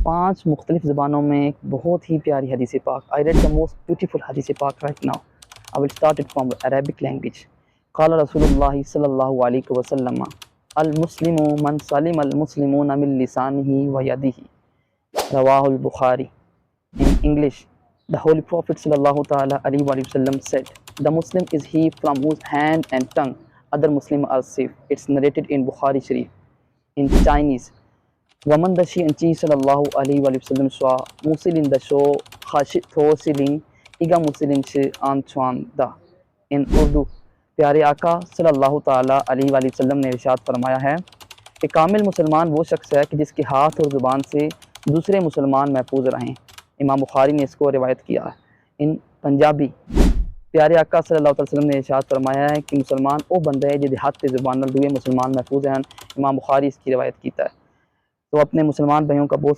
5 مختلف زبانوں میں ایک بہت ہی پیاری حدیث پاک. I read the most beautiful حدیث پاک right now. I will start it from Arabic language. قال رسول اللہ صلی اللہ علیہ وسلم المسلم من سلم المسلمون من لسانہ ویدہ رواہ البخاری. In English, the Holy Prophet sallallahu ta'ala alaihi wasallam said, "The Muslim is he from whose hand and tongue other Muslims are safe." It's narrated in Bukhari Sharif. In Chinese, "Waman da shi anchi sallallahu alaihi wasallam swa musilin da sho khashit thosilin iga musilin shi an chuan da." In Urdu, پیارے آقا صلی اللہ تعالیٰ علیہ وآلہ وسلم نے ارشاد فرمایا ہے کہ کامل مسلمان وہ شخص ہے کہ جس کے ہاتھ اور زبان سے دوسرے مسلمان محفوظ رہیں. امام بخاری نے اس کو روایت کیا ہے. ان پنجابی پیارے آقا صلی اللہ علیہ وسلم نے ارشاد فرمایا ہے کہ مسلمان وہ بندہ ہے جہدے ہاتھ تے زبان نال دوے مسلمان محفوظ ہیں. امام بخاری اس کی روایت کیتا ہے. تو اپنے مسلمان بھائیوں کا بہت